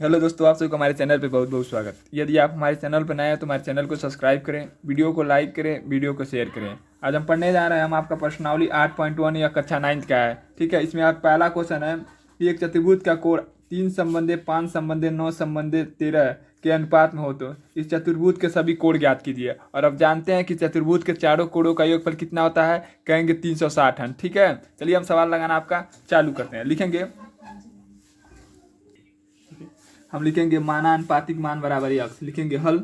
Hello दोस्तों, आप सबको हमारे चैनल पे बहुत बहुत स्वागत। यदि आप हमारे चैनल पर नए हैं तो हमारे चैनल को सब्सक्राइब करें, वीडियो को लाइक करें, वीडियो को शेयर करें। आज हम पढ़ने जा रहे हैं, हम आपका प्रश्नावली 8.1 या कक्षा 9 का है। ठीक है, इसमें आप पहला क्वेश्चन है कि एक चतुर्भुज का कोण 3 संबंधे 5 संबंधे 9 संबंधे 13 के अनुपात में हो तो इस चतुर्भुज के सभी कोण ज्ञात कीजिए। और अब जानते हैं कि चतुर्भुज के चारों कोणों का योगफल कितना होता है, कहेंगे 360 है। ठीक है, चलिए हम सवाल लगाना आपका चालू करते हैं। लिखेंगे, हम लिखेंगे मानानुपातिक मान बराबर x। लिखेंगे हल,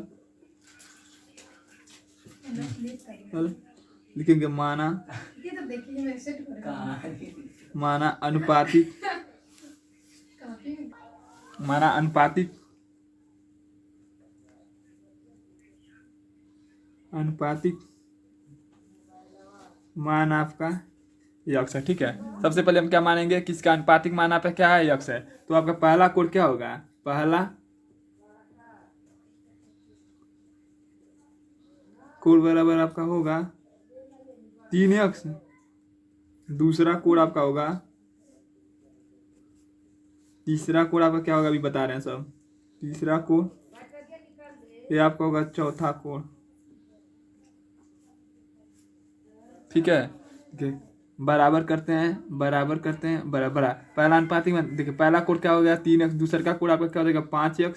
हल लिखेंगे माना अनुपातिक अनुपातिक मान आपका यक्स है। ठीक है, सबसे पहले हम क्या मानेंगे कि इसका अनुपातिक मान आपका क्या है, यक्स है। तो आपका पहला कोण क्या होगा, पहला कोण बराबर आपका होगा 3x। दूसरा कोण आपका होगा, तीसरा कोण आपका क्या होगा अभी बता रहे हैं सब। तीसरा कोण ये आपका होगा चौथा कोण। ठीक है, बराबर करते हैं, बराबर करते हैं, बराबर। पहला अनुपातिक मान देखिए, पहला कोण क्या हो गया 3x, दूसरा का कोण आपका क्या हो जाएगा 5x,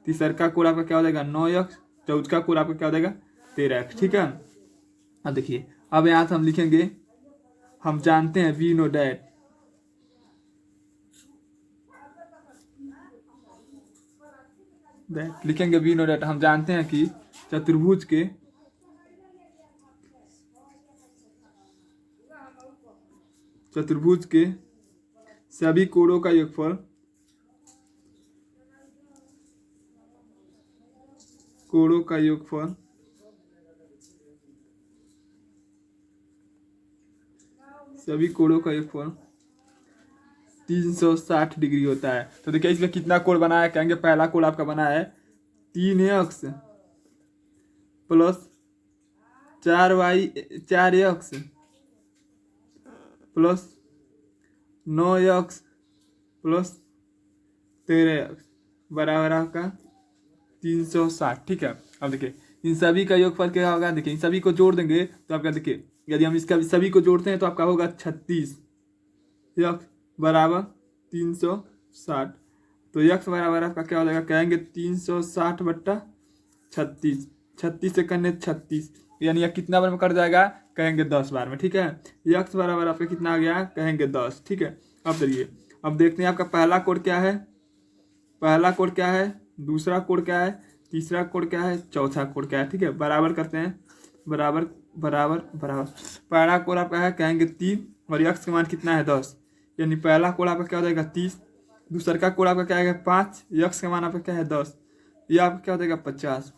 तीसरा का कोण आपका क्या हो जाएगा 9x, चौथा का कोण आपका क्या हो जाएगा 13x। ठीक है, अब देखिए, अब यहाँ से हम लिखेंगे, हम जानते हैं वी नो डैट, लिखेंगे वी नो डैट, हम जानते हैं कि चतुर्भुज के सभी कोणों का योगफल सभी कोणों का योगफल 360 डिग्री होता है। तो देखिए इसमें कितना कोण बना है, कहेंगे पहला कोण आपका बना है 3x plus 4x plus 9x plus 13x बराबर आपका 360। ठीक है, अब देखिए इन सभी का योगफल क्या होगा, देखिए इन सभी को जोड़ देंगे तो आपका देखिए, यदि हम इसका सभी को जोड़ते हैं तो आपका होगा 36 x बराबर 360। तो x बराबर आपका क्या हो जाएगा, कहेंगे 360 बट्टा 36, 36 से करने 36, यानी यह कितना बार में कट जाएगा, कहेंगे 10 बार में। ठीक है, x बराबर आपका कितना आ गया, कहेंगे 10। ठीक है, अब चलिए अब देखते हैं आपका पहला कोण क्या है, पहला कोण क्या है, दूसरा कोण क्या है, तीसरा कोण क्या है, चौथा कोण क्या है। ठीक है, बराबर करते हैं, बराबर बराबर बराबर। पहला कोण आपका है कहेंगे 3 और x का मान कितना है 10, यानी पहला कोण आपका क्या हो जाएगा 30, दूसरा का कोण आपका क्या है 5, x का मान आपका क्या है 10, ये आपका क्या हो जाएगा 50।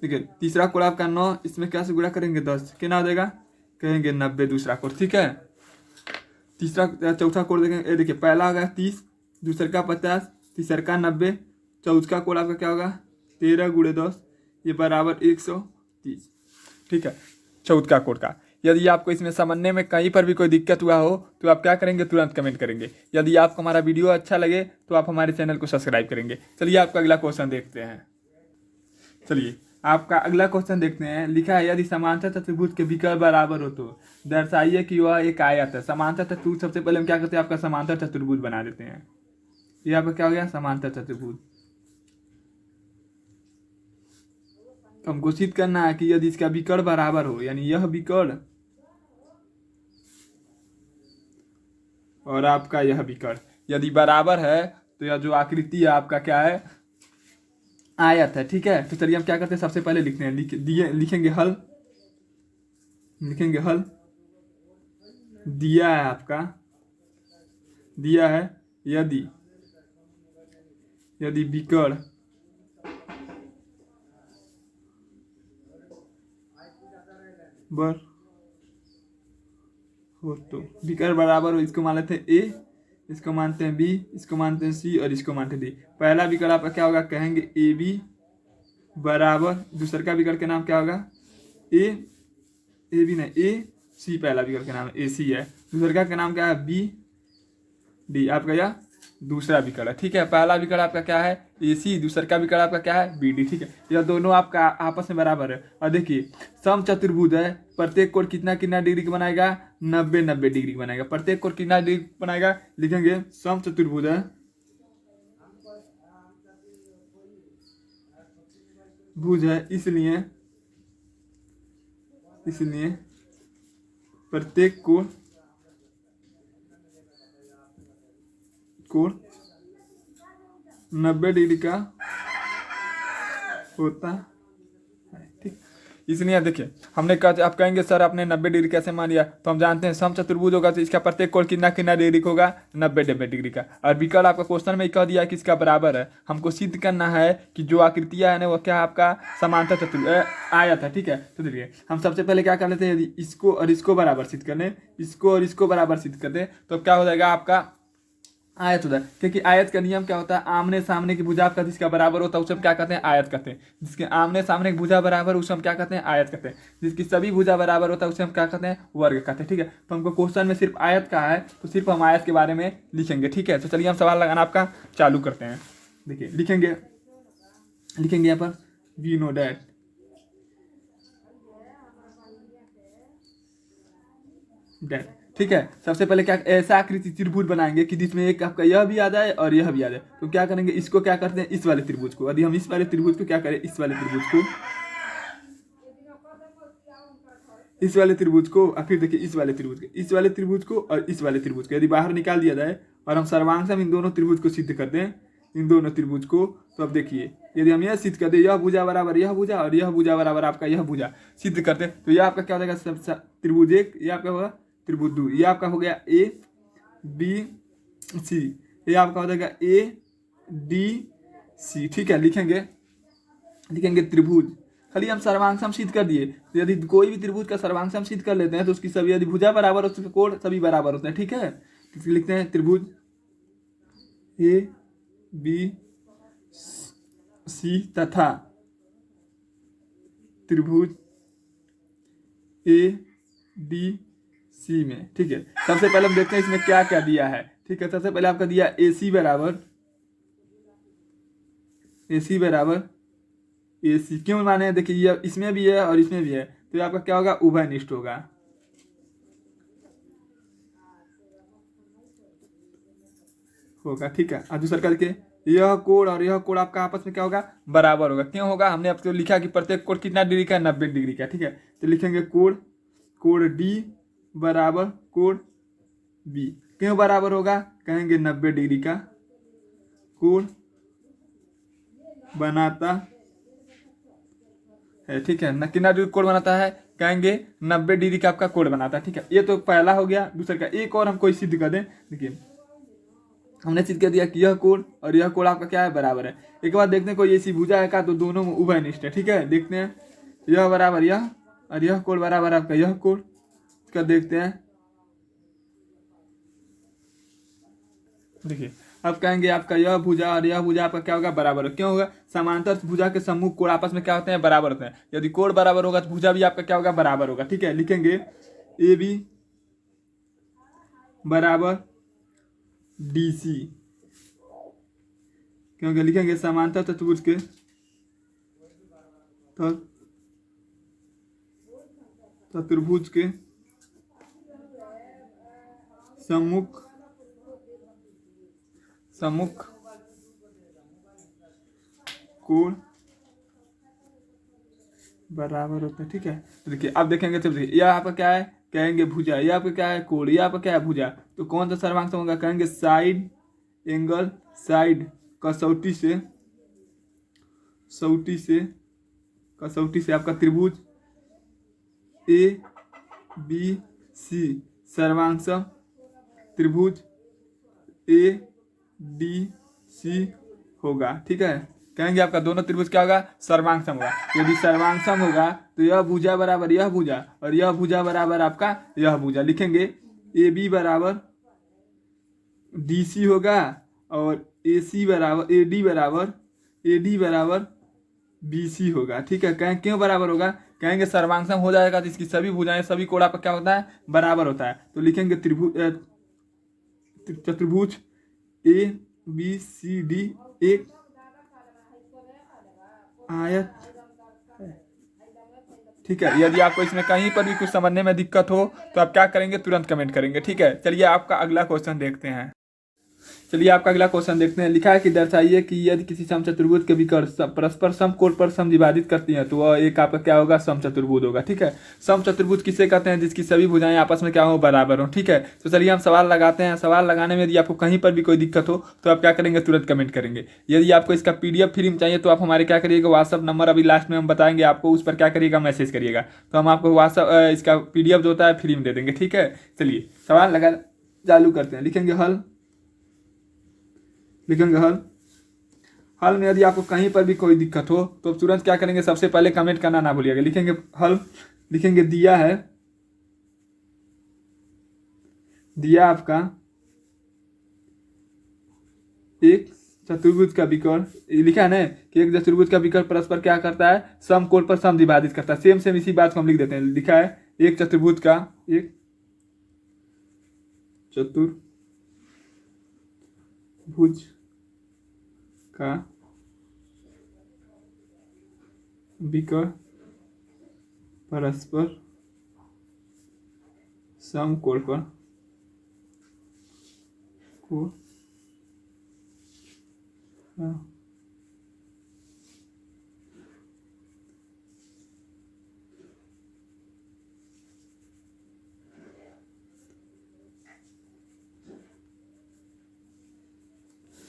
ठीक है, तीसरा कोण आपका 9, इसमें क्या से गुणा करेंगे 10, कितना हो जाएगा, कहेंगे 90 दूसरा कोण। ठीक है, तीसरा चौथा कोण देखेंगे, देखिए पहला होगा 30, दूसरा का 50, तीसरा का 90, चौथा कोण आपका क्या होगा 13 गुणे 10, ये बराबर 130। ठीक है, चौथा कोण का। यदि आपको इसमें समझने में कहीं पर भी कोई दिक्कत हुआ हो तो आप क्या करेंगे, तुरंत कमेंट करेंगे। यदि आपको हमारा वीडियो अच्छा लगे तो आप हमारे चैनल को सब्सक्राइब करेंगे। चलिए आपका अगला क्वेश्चन देखते हैं। चलिए आपका अगला क्वेश्चन देखते हैं, लिखा है यदि समांतर चतुर्भुज के विकर्ण बराबर हो तो दर्शाइए कि वह एक आयत है। समांतर चतुर्भुज, सबसे पहले हम क्या करते हैं, आपका समांतर चतुर्भुज बना देते हैं। ये आपका क्या हो गया, समांतर चतुर्भुज। हमको सिद्ध करना है कि यदि इसका विकर्ण बराबर हो, यानी यह विकर्ण और आपका यह विकर्ण यदि बराबर है तो यह जो आकृति है आपका क्या है, आयत है। ठीक है, तो चलिए हम क्या करते हैं, सबसे पहले लिखते हैं, लिखेंगे हल, लिखेंगे हल। दिया है आपका, दिया है यदि विकर्ण बर हो तो विकर्ण बराबर हो, इसको मान लेते हैं ए, इसको मानते हैं बी, इसको मानते हैं सी और इसको मानते हैं डी। पहला विकर्ण आपका क्या होगा, कहेंगे ए बी बराबर, दूसरे का विकर्ण का नाम क्या होगा ए बी नहीं ए सी, पहला विकर्ण का नाम ए सी है, दूसरे का नाम क्या है बी डी। आपका यह दूसरा विकर्ण है। ठीक है, पहला विकर्ण आपका क्या है AC, दूसरा का विकर्ण आपका क्या है BD। ठीक है, यह दोनों आपका आपस में बराबर है। और देखिए समचतुर्भुज है, प्रत्येक कोण कितना कितना डिग्री का बनाएगा 90-90 डिग्री का बनाएगा। प्रत्येक कोण कितना डिग्री बनाएगा, लिखेंगे समचतुर्भुज है, भुज है, इसलिए प्रत्येक कोण 90 डिग्री का होता है। ठीक, इसलिए देखिए हमने कहा, आप कहेंगे सर आपने 90 डिग्री कैसे मान लिया, तो हम जानते हैं समचतुर्भुज होगा तो इसका प्रत्येक कोण कितना कितना डिग्री का होगा 90-90 डिग्री का। और विकर्ण आपका क्वेश्चन में कह दिया कि इसका बराबर है। हमको सिद्ध करना है कि जो आकृतियां है ना वो क्या आपका समांतर चतुर्भुज आयत है। ठीक है, तो देखिए हम सबसे पहले क्या कर लेते हैं, यदि इसको और इसको बराबर सिद्ध कर दें, इसको और इसको बराबर सिद्ध कर दें तो क्या हो जाएगा आपका आयत होता है। क्योंकि आयत का नियम क्या होता है, आमने सामने की भुजा आपका जिसका बराबर होता है उसे हम क्या कहते हैं आयत कहते हैं। जिसके आमने सामने की भुजा बराबर उसे हम क्या कहते हैं आयत कहते हैं। जिसकी सभी भुजा बराबर होता है उसे हम क्या कहते हैं वर्ग कहते हैं। ठीक है, तो हमको क्वेश्चन में सिर्फ आयत का है तो सिर्फ हम आयत के बारे में लिखेंगे। ठीक है, तो चलिए हम सवाल लगाना आपका चालू करते हैं। देखिए लिखेंगे यहाँ पर वी नो डैट ठीक है, सबसे पहले क्या ऐसा आकृति त्रिभुज बनाएंगे कि जिसमें एक आपका यह भी आ जाए और यह भी आ जाए। तो क्या करेंगे, इसको क्या करते हैं इस वाले त्रिभुज को, यदि हम इस वाले त्रिभुज को क्या करें, इस वाले त्रिभुज को और फिर देखिए इस वाले त्रिभुज को और इस वाले त्रिभुज को यदि बाहर निकाल दिया जाए और हम सर्वांगसम इन दोनों त्रिभुज को सिद्ध कर दें, इन दोनों त्रिभुज को, तो अब देखिए यदि हम यह सिद्ध कर दें यह भुजा बराबर यह भुजा और यह भुजा बराबर आपका यह भुजा सिद्ध करते हैं, तो यह आपका क्या हो जाएगा त्रिभुज एक, यह आपका होगा त्रिभुज दो, ये आपका हो गया ABC, ये आपका हो जाएगा ADC। ठीक है, लिखेंगे त्रिभुज, खाली हम सर्वांगसम सिद्ध कर दिए। तो यदि कोई भी त्रिभुज का सर्वांगसम सिद्ध कर लेते हैं तो उसकी सभी यदि भुजा बराबर हो उसके कोण सभी बराबर होते हैं। ठीक है, तो लिखते हैं त्रिभुज ABC तथा त्रिभुज ADC में। ठीक है, सबसे पहले हम देखते हैं इसमें क्या क्या दिया है। ठीक है, सबसे पहले आपका दिया AC बराबर AC, क्यों माने, देखिए ये इसमें भी है और इसमें भी है तो ये आपका क्या होगा उभयनिष्ठ होगा। ठीक है, और दूसरा करके यह कोण और यह कोण आपका आपस में क्या होगा बराबर होगा। क्यों होगा, हमने आपको लिखा कि प्रत्येक कोण कितना डिग्री का 90 डिग्री का। ठीक है, तो लिखेंगे कोण D बराबर कोण B, क्यों बराबर होगा, कहेंगे 90 डिग्री का कोण बनाता है। ठीक है, कितना डिग्री कोण बनाता है, कहेंगे 90 डिग्री का आपका कोण बनाता है। ठीक है, ये तो पहला हो गया। दूसरा का एक और हम कोई सिद्ध कर दें, देखिए हमने सिद्ध कर दिया कि यह कोण और यह कोण आपका क्या है बराबर है। एक बार देखते हैं कोई ऐसी भुजा है का, तो दोनों में उभयनिष्ठ है। ठीक है, देखते हैं यह बराबर यह और यह कोण बराबर आपका यह कोण, इसका देखते हैं। देखिए अब कहेंगे आपका यह भुजा और यह भुजा आपका क्या होगा बराबर हो, क्यों होगा, समांतर भुजा के सम्मुख कोण आपस में क्या होते हैं बराबर होते हैं। यदि कोण बराबर होगा तो भुजा भी आपका क्या होगा बराबर होगा। ठीक है, लिखेंगे AB बराबर DC, क्योंकि लिखेंगे समांतर चतुर्भुज के सम्मुख कोण बराबर होते हैं। ठीक है, तो देखिए अब देखेंगे तो देखिए यह आपका क्या है, कहेंगे भुजा, यह आपका क्या है कोण, यह आपका क्या है भुजा, तो कौन सा सर्वांगसम होगा, कहेंगे साइड एंगल, साइड कसौटी से आपका त्रिभुज ABC सर्वांगसम त्रिभुज ADC होगा। ठीक है, कहेंगे आपका दोनों त्रिभुज क्या होगा सर्वांगसम होगा। यदि सर्वांगसम होगा तो यह भुजा बराबर यह भुजा और यह भुजा बराबर आपका यह भुजा, लिखेंगे AB बराबर DC होगा और AD बराबर BC होगा। ठीक है, कहें क्यों बराबर होगा, कहेंगे सर्वांगसम हो जाएगा तो इसकी सभी भुजाएं सभी कोण आपका क्या होता है बराबर होता है। तो लिखेंगे चतुर्भुज बी सी डी एक आयत है। ठीक है, यदि आपको इसमें कहीं पर भी कुछ समझने में दिक्कत हो तो आप क्या करेंगे, तुरंत कमेंट करेंगे। ठीक है, चलिए आपका अगला क्वेश्चन देखते हैं। चलिए आपका अगला क्वेश्चन देखते हैं। लिखा है कि दर्शाइए कि यदि किसी समचतुर्भुज के विकर्ण परस्पर समकोण पर समद्विभाजित करती हैं तो वह एक आपका क्या होगा, समचतुर्भुज होगा। ठीक है, समचतुर्भुज किसे कहते हैं, जिसकी सभी भुजाएं आपस में क्या हो, बराबर हो। ठीक है, तो चलिए हम सवाल लगाते हैं। सवाल लगाने में यदि आपको कहीं पर भी कोई दिक्कत हो तो आप क्या करेंगे, तुरंत कमेंट करेंगे। यदि आपको इसका PDF फ्री में चाहिए तो आप हमारे क्या करिएगा, व्हाट्सअप नंबर अभी लास्ट में हम बताएंगे आपको, उस पर क्या करिएगा, मैसेज करिएगा, तो हम आपको व्हाट्सअप इसका PDF जो होता है फ्री में दे देंगे। ठीक है, चलिए सवाल लगा चालू करते हैं। लिखेंगे हल, लिखेंगे हल। हल में यदि आपको कहीं पर भी कोई दिक्कत हो तो तुरंत क्या करेंगे, सबसे पहले कमेंट करना ना भूलिएगा। लिखेंगे हल, लिखेंगे दिया है, दिया आपका एक चतुर्भुज का विकर्ण, लिखा है ना कि एक चतुर्भुज का विकर्ण परस्पर क्या करता है, समकोण पर समद्विभाजित करता है। सेम सेम इसी बात को हम लिख देते हैं। लिखा है एक चतुर्भुज का, एक चतुर्भुज का विकर्ण परस्पर समकोण पर को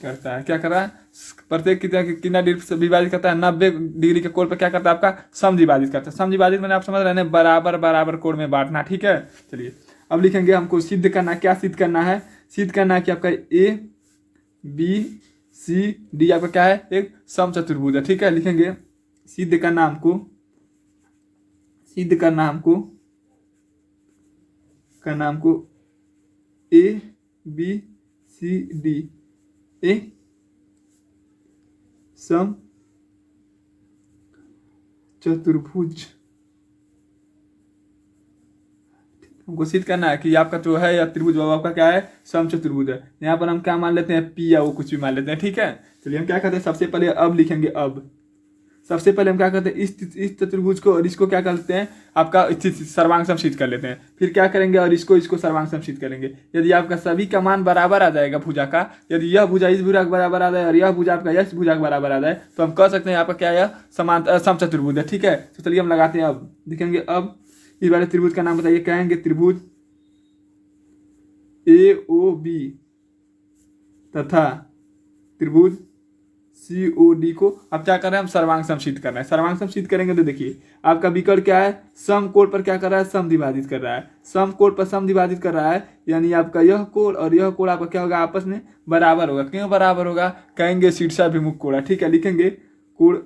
करता है। क्या कर रहा है, प्रत्येक कितना डिग्री से विभाजित करता है, 90 डिग्री के कोण पर क्या करता है, आपका समद्विभाजित करता है। समद्विभाजित मैंने आप समझ रहे हैं, बराबर बराबर कोण में बांटना। ठीक है, चलिए अब लिखेंगे, हमको सिद्ध करना, क्या सिद्ध करना है, सिद्ध करना है कि आपका ABCD आपका क्या है, एक समचतुर्भुज है। ठीक है, लिखेंगे सिद्ध करना हमको, सिद्ध करना हमको, करना हमको ABCD एक सम चतुर्भुज। हमको सिद्ध करना है कि आपका जो है या त्रिभुज वो आपका क्या है, समचतुर्भुज है। यहाँ पर हम क्या मान लेते हैं, P या वो कुछ भी मान लेते हैं। ठीक है, चलिए हम क्या करते हैं, सबसे पहले अब लिखेंगे। अब सबसे पहले हम क्या करते हैं, इस चतुर्भुज को और इसको क्या करते हैं, आपका सर्वांग सिद्ध कर लेते हैं। फिर क्या करेंगे, और इसको सर्वांग सिद्ध करेंगे। यदि आपका सभी का मान बराबर आ जाएगा भुजा का, यदि यह भुजा इस भुजा के बराबर आ जाए और यह भुजा आपका इस भुजा के बराबर आ जाए तो हम कह सकते हैं आपका क्या है, समान समचतुर्भुज है। ठीक है, तो चलिए हम लगाते हैं। अब लिखेंगे, अब इस बारे त्रिभुज का नाम बताइए। कहेंगे त्रिभुज AOB तथा त्रिभुज COD को अब क्या कर रहे हैं, हम सर्वांग सिद्ध कर रहे हैं। सर्वांग सिद्ध करेंगे तो देखिए आपका विकर्ण क्या है, समकोण पर क्या कर रहा है, समद्विभाजित कर रहा है। समकोण पर समद्विभाजित कर रहा है, यानी आपका यह कोण और यह कोण आपका क्या होगा, आपस में बराबर होगा। क्यों बराबर होगा, कहेंगे शीर्षाभिमुख कोण है। ठीक है, लिखेंगे कोण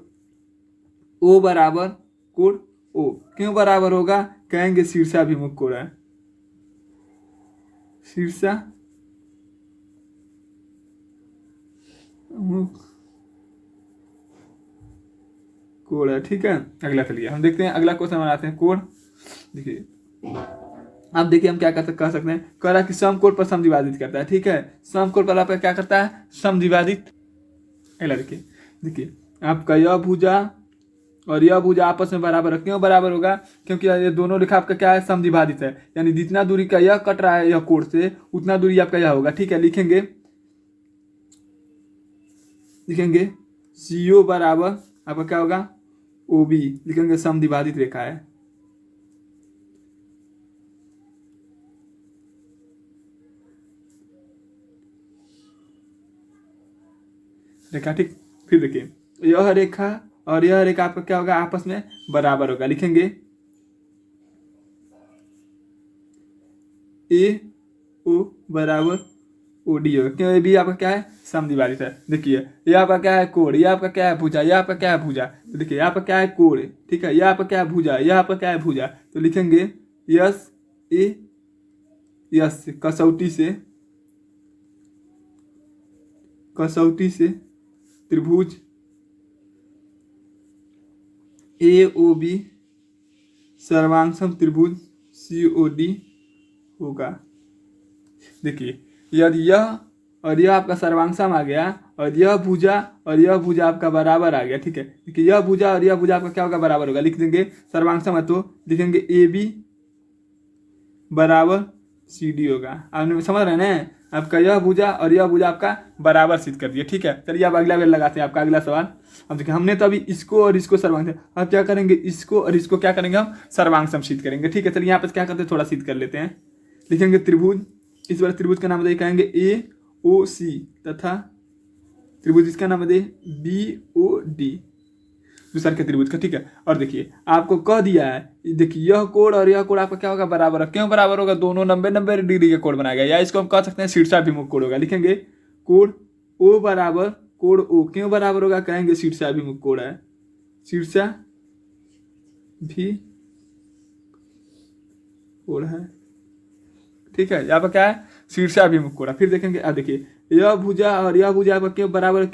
O बराबर कोण O। क्यों बराबर होगा, कहेंगे शीर्षाभिमुख कोण है, शीर्षाभिमुख कोण है। ठीक है, अगला चलिए हम देखते हैं, अगला क्वेश्चन बनाते हैं। कोण देखिए, अब देखिए हम क्या कह सकते हैं, कह रहा है कि समकोण पर समद्विभाजित करता है। ठीक है, समकोण पर आपका क्या करता है, समद्विभाजित। अगला देखिए, देखिए आपका यह भुजा और यह भुजा आपस में बराबर है। क्यों बराबर होगा, क्योंकि ये दोनों रेखा आपका क्या है, समद्विभाजित है। यानी जितना दूरी का यह कट रहा है यह कोण से, उतना दूरी आपका यह होगा। ठीक है, लिखेंगे, लिखेंगे CO बराबर आपका क्या होगा, OB। लिखेंगे समद्विभाजित रेखा है। रेखा, ठीक। फिर देखिए यह रेखा और यह रेखा आपका क्या होगा, आपस में बराबर होगा। लिखेंगे AO बराबर OD होगा। क्यों, AB आपका क्या है, समद्विभाजित है। देखिए यह आपका क्या है, कोण, यह आपका क्या है, भुजा, यह आपका क्या है, भुजा। तो देखिए यहाँ पर क्या है, कोण। ठीक है, यह आपका क्या है, भुजा, यह आपका क्या है, भुजा। तो लिखेंगे यस कसौटी से त्रिभुज AOB सर्वांग त्रिभुज COD होगा। देखिए यदि यह और यह आपका सर्वांग सम आ गया, और यह भुजा आपका बराबर आ गया। ठीक है, देखिए यह भुजा और यह भुजा आपका क्या होगा, बराबर होगा। लिख देंगे सर्वांग सम है तो लिखेंगे ए बी बराबर सी डी होगा। आपने समझ रहे हैं ना, आपका यह भुजा और यह भुजा आपका बराबर सिद्ध कर दिया। ठीक है, चलिए अब अगला बेल लगाते हैं। आपका अगला सवाल, अब देखिए हमने तो अभी इसको और इसको सर्वांग सम, अब क्या करेंगे, इसको और इसको क्या करेंगे, हम सर्वांग सम सिद्ध करेंगे। ठीक है, चलिए यहाँ पर क्या करते हैं, थोड़ा सिद्ध कर लेते हैं। लिखेंगे त्रिभुज, इस बार त्रिभुज का नाम दे कहेंगे ए ओ सी, तथा त्रिभुज इसका नाम दे बी ओ डी, दूसरा के त्रिभुज का। ठीक है, और देखिए आपको कह दिया है, देखिए यह कोण और यह कोण आपका क्या होगा, बराबर है। क्यों बराबर होगा, दोनों 90-90 डिग्री के कोण बनाएगा, या इसको हम कह सकते हैं शीर्षाभिमुख कोण होगा। लिखेंगे कोण ओ बराबर कोण ओ, क्यों बराबर होगा, कहेंगे शीर्षाभिमुख कोण है, शीर्षा भी कोण है। ठीक है, यहाँ पर क्या है, शीर्षाभिमुख कोण। फिर देखेंगे, अब देखिए यह भुजा और यह भुजा आपका क्यों बराबर,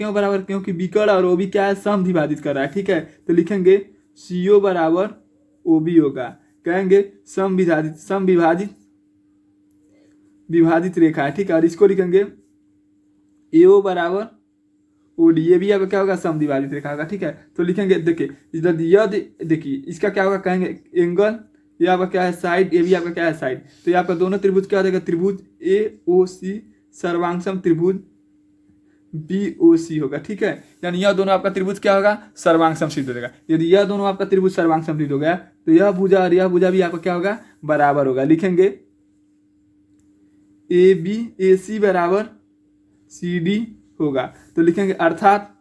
क्योंकि विकर्ण और ओ भी क्या है, सम विभाजित कर रहा है। ठीक है, तो लिखेंगे सी ओ बराबर ओ बी होगा, कहेंगे सम विभाजित रेखा है। ठीक है, और इसको लिखेंगे ए ओ बराबर ओ डी, ये भी आपका क्या होगा, सम विभाजित रेखा होगा। ठीक है, तो लिखेंगे, देखिए इधर यह देखिए इसका क्या होगा, कहेंगे एंगल, ये आपका क्या है, साइड, ये भी आपका क्या है, साइड। तो ये आपका दोनों त्रिभुज क्या हो जाएगा, त्रिभुज ए ओ सी सर्वांगसम त्रिभुज बी ओ सी होगा। ठीक है, यानी यह दोनों आपका त्रिभुज क्या होगा, सर्वांगसम सिद्ध हो जाएगा। यदि यह दोनों आपका त्रिभुज सर्वांगसम सिद्ध हो गया तो यह भुजा और यह भुजा भी आपका क्या होगा, बराबर होगा। लिखेंगे ए बी ए सी बराबर सी डी होगा। तो लिखेंगे अर्थात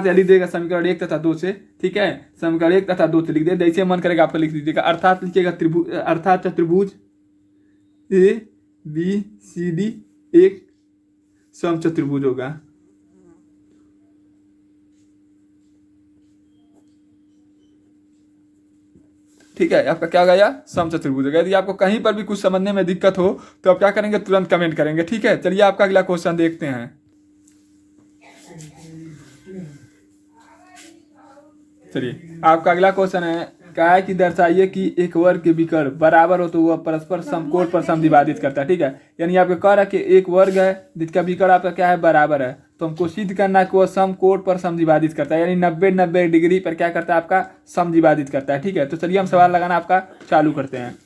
लिख देगा समीकरण 1 तथा 2 से। ठीक है, समीकरण 1 तथा 2 से लिख दे, जैसे मन करेगा आपको लिख दीजिएगा। अर्थात लिखिएगा अर्थात त्रिभुज ए बी सी डी एक समचतुर्भुज होगा। ठीक है, आपका क्या होगा, यह समचतुर्भुज होगा। यदि आपको कहीं पर भी कुछ समझने में दिक्कत हो तो आप क्या करेंगे, तुरंत कमेंट करेंगे। ठीक है, चलिए आपका अगला क्वेश्चन देखते हैं। चलिए आपका अगला क्वेश्चन है, क्या है कि दर्शाइए कि एक वर्ग के विकर्ण बराबर हो तो वह परस्पर समकोण पर समद्विभाजित करता है। ठीक है, यानी आपको कह रहा है कि एक वर्ग है जिसका विकर्ण आपका क्या है, बराबर है, तो हमको सिद्ध करना है कि वह समकोण पर समद्विभाजित करता है, यानी 90-90 डिग्री पर क्या करता है, आपका समद्विभाजित करता है। ठीक है, तो चलिए हम सवाल लगाना आपका चालू करते हैं।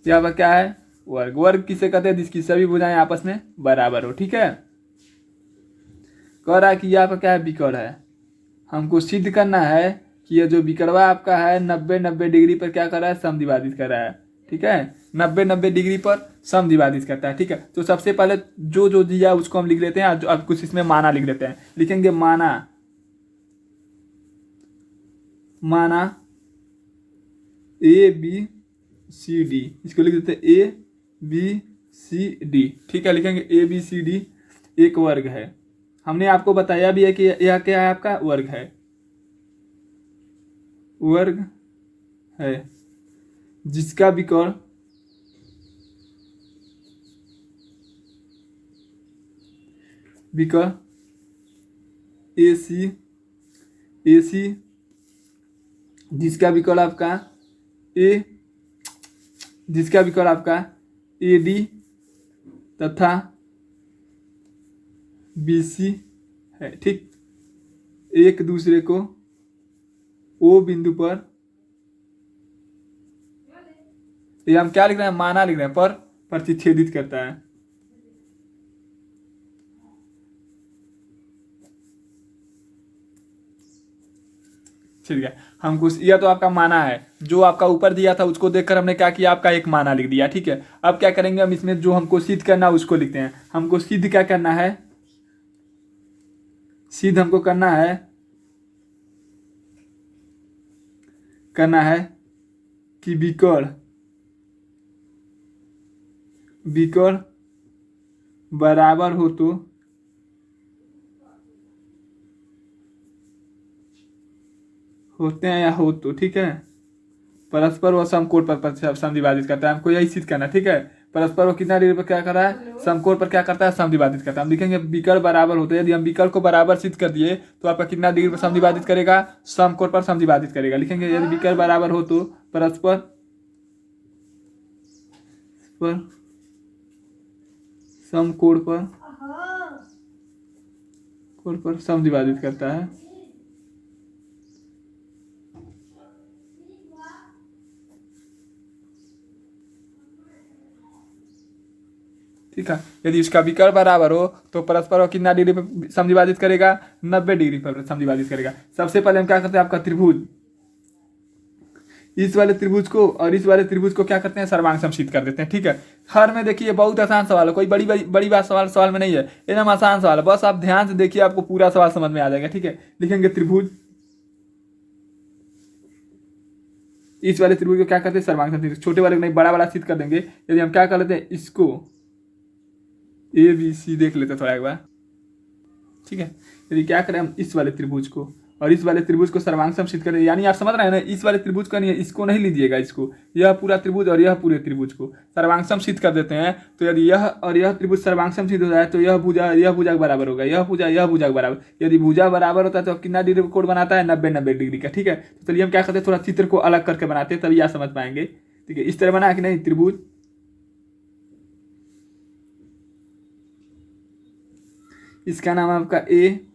यहाँ पर क्या है, वर्ग किसे कहते हैं, जिसकी सभी भुजाएं आपस में बराबर हो। ठीक है, कह रहा है कि यहाँ पर क्या है, विकर्ण है, हमको सिद्ध करना है कि ये जो विकर्णवा आपका है 90-90 डिग्री पर क्या कर रहा है, समद्विभाजित कर रहा है। ठीक है, 90-90 डिग्री पर समद्विभाजित करता है। ठीक है, तो सबसे पहले जो दिया उसको हम लिख लेते हैं, अब कुछ इसमें माना लिख लेते हैं। लिखेंगे माना ए बी सी डी, इसको लिख देते हैं ए बी सी डी। ठीक है, लिखेंगे ए बी सी डी एक वर्ग है। हमने आपको बताया भी है कि यह क्या है, आपका वर्ग है, जिसका विकर्ण ए सी जिसका विकर्ण आपका ए डी तथा बी सी है। ठीक, एक दूसरे को ओ बिंदु पर, ये हम क्या लिख रहे हैं, माना लिख रहे हैं, पर प्रतिच्छेदित करता है। ठीक है, हमको यह तो आपका माना है, जो आपका ऊपर दिया था उसको देखकर हमने क्या किया, आपका एक माना लिख दिया। ठीक है, अब क्या करेंगे, हम इसमें जो हमको सिद्ध करना है उसको लिखते हैं। हमको सिद्ध क्या करना है, सिद्ध हमको करना है कि विकर्ण बराबर हो तो होते हैं या हो तो। ठीक है, परस्पर व समकोण पर समद्विभाजित करता है, हमको यही सिद्ध करना है। ठीक है, परस्पर वो कितना डिग्री पर क्या कर रहा है, समकोण पर क्या करता है, समद्विभाजित करता है। हम लिखेंगे विकर्ण बराबर होते हैं, यदि हम विकर्ण को बराबर सिद्ध कर दिए तो आपका कितना डिग्री पर समद्विभाजित करेगा, समकोण पर समद्विभाजित करेगा। लिखेंगे यदि विकर्ण बराबर हो तो परस्पर सम कोण पर सम विभाजित करता है। ठीक है, यदि उसका विकर्ण बराबर हो तो परस्पर और कितना डिग्री पर समविभाजित करेगा, 90 डिग्री पर समविभाजित करेगा। सबसे पहले हम क्या करते हैं, आपका त्रिभुज, इस वाले त्रिभुज को और इस वाले त्रिभुज को क्या करते हैं, सर्वांग समशीत कर देते हैं। ठीक है, हर में देखिए बहुत आसान सवाल है, कोई बड़ी बात सवाल में नहीं है, एकदम आसान सवाल है, बस आप ध्यान से देखिए आपको पूरा सवाल समझ में आ जाएगा। ठीक है, लिखेंगे त्रिभुज, इस वाले त्रिभुज को क्या करते हैं, सर्वांग समशीत, छोटे वाले को नहीं बड़ा वाला सिद्ध कर देंगे। यदि हम क्या कर लेते हैं, इसको ABC देख लेते हैं थोड़ा एक बार। ठीक है, यदि क्या करें हम इस वाले त्रिभुज को और इस वाले त्रिभुज को सर्वांग समशीत करें, यानी आप समझ रहे हैं ना, इस वाले त्रिभुज का नहीं है, इसको नहीं लीजिएगा, इसको, यह पूरा त्रिभुज और यह पूरे त्रिभुज को सर्वांग समशीत कर देते हैं। तो यदि यह और यह त्रिभुज सर्वांग समशीत हो जाए तो यह भुजा के बराबर होगा, यह भुजा के बराबर। यदि भुजा बराबर होता है तो कितना डिग्री का कोण बनाता है, 90 डिग्री का। ठीक है, तो चलिए हम क्या करते हैं, थोड़ा चित्र को अलग करके बनाते हैं, तभी आप समझ पाएंगे। ठीक है, इस तरह बना कि नहीं, त्रिभुज, इसका नाम है आपका ABC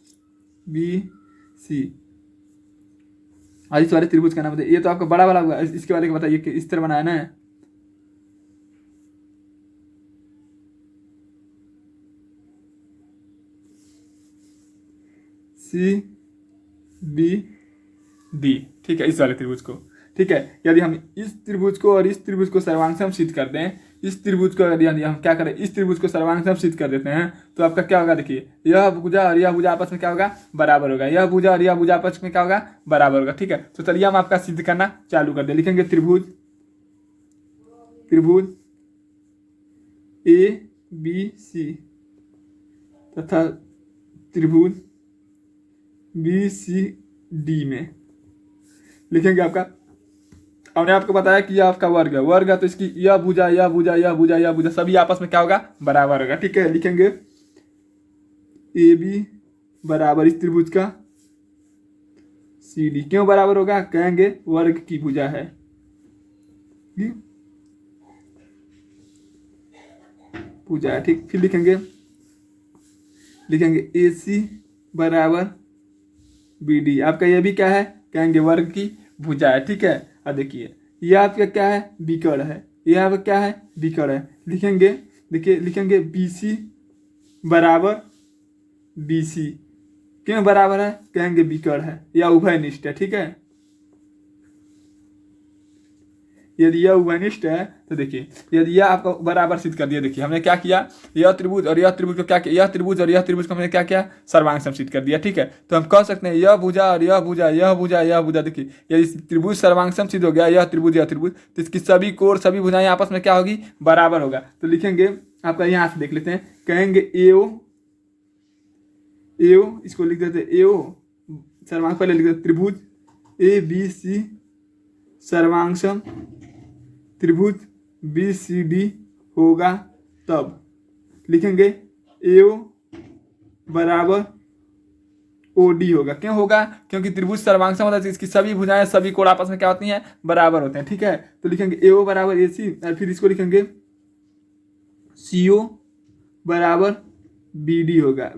और इस वाले त्रिभुज का नाम बताइए, ये तो आपका बड़ा वाला होगा, इसके वाले का बताइए कि इस तरह बनाया ना, CBD। ठीक है, इस वाले त्रिभुज को। ठीक है, यदि हम इस त्रिभुज को और इस त्रिभुज को सर्वांग समशीत कर दें, इस त्रिभुज को यदि हम क्या करें, इस त्रिभुज को सर्वांग समशीत कर देते हैं तो आपका क्या होगा, देखिए यह भुजा और यह भुजा आपस में क्या होगा, बराबर होगा, यह भुजा और यह भुजा आपस में क्या होगा, बराबर होगा। ठीक है, तो चलिए हम आपका सिद्ध करना चालू कर दे। लिखेंगे त्रिभुज ABC तथा त्रिभुज BCD में लिखेंगे आपका, हमने आपको बताया कि यह आपका वर्ग है, तो इसकी यह भुजा सभी आपस में क्या होगा, बराबर होगा। ठीक है, लिखेंगे AB बराबर इस त्रिभुज का CD, क्यों बराबर होगा, कहेंगे वर्ग की भुजा है, ठीक। फिर लिखेंगे AC बराबर BD, आपका यह भी क्या है, कहेंगे वर्ग की भुजा है। ठीक है, अब देखिए यह आपका क्या है, विकर्ण है, यह आपका क्या है, विकर्ण है। लिखेंगे, देखिए लिखेंगे BC बराबर BC, क्यों बराबर है, कहेंगे विकर्ण है या उभयनिष्ठ है। ठीक है, यदि यह उभयनिष्ठ है तो देखिए, यदि यह आपको बराबर सिद्ध कर दिया, देखिए हमने क्या किया, यह त्रिभुज और यह त्रिभुज को क्या किया, यह त्रिभुज और यह त्रिभुज को हमने क्या किया, सर्वांग समशीत कर दिया। ठीक है, तो हम कह सकते हैं यह भुजा और यह भुजा, देखिए यदि त्रिभुज सर्वांग समशीत हो गया, यह त्रिभुज तो इसकी सभी कोण सभी भुजाएं आपस में क्या होगी, बराबर होगा। तो लिखेंगे आपका, यहाँ से देख लेते हैं, कहेंगे AO, इसको लिख देते AO सर्वांग, पहले लिख देते त्रिभुज ABC सर्वांग सम त्रिभुज BCD होगा, तब लिखेंगे AO बराबर OD होगा, क्यों होगा, क्योंकि त्रिभुज सर्वांग सम मतलब इसकी सभी भुजाएं सभी कोण आपस में क्या होती हैं, बराबर होते हैं। ठीक है, तो लिखेंगे AO बराबर AC और फिर इसको लिखेंगे CO बराबर BD होगा,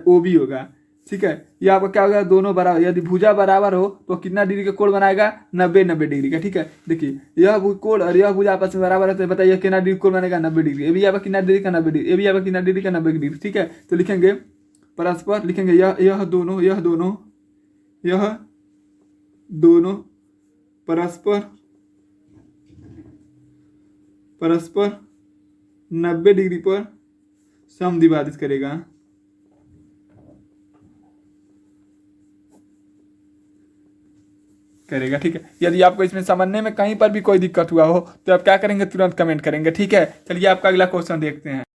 OB होगा। ठीक है, ये आपका क्या होगा, दोनों बराबर, यदि भुजा बराबर हो तो कितना डिग्री का कोण बनाएगा, 90 डिग्री का। ठीक है, देखिए यह कोण और यह भुजा आपस में बराबर है, तो बताइए कितना डिग्री कोण बनेगा, 90 डिग्री। ये भी आपका कितना डिग्री का, 90 डिग्री, ये भी आपका कितना डिग्री का, 90 डिग्री। ठीक है, तो लिखेंगे परस्पर, लिखेंगे यह दोनों परस्पर 90 डिग्री पर समद्विभाजित करेगा। ठीक है, यदि आपको इसमें समझने में कहीं पर भी कोई दिक्कत हुआ हो तो आप क्या करेंगे, तुरंत कमेंट करेंगे। ठीक है, चलिए आपका अगला क्वेश्चन देखते हैं।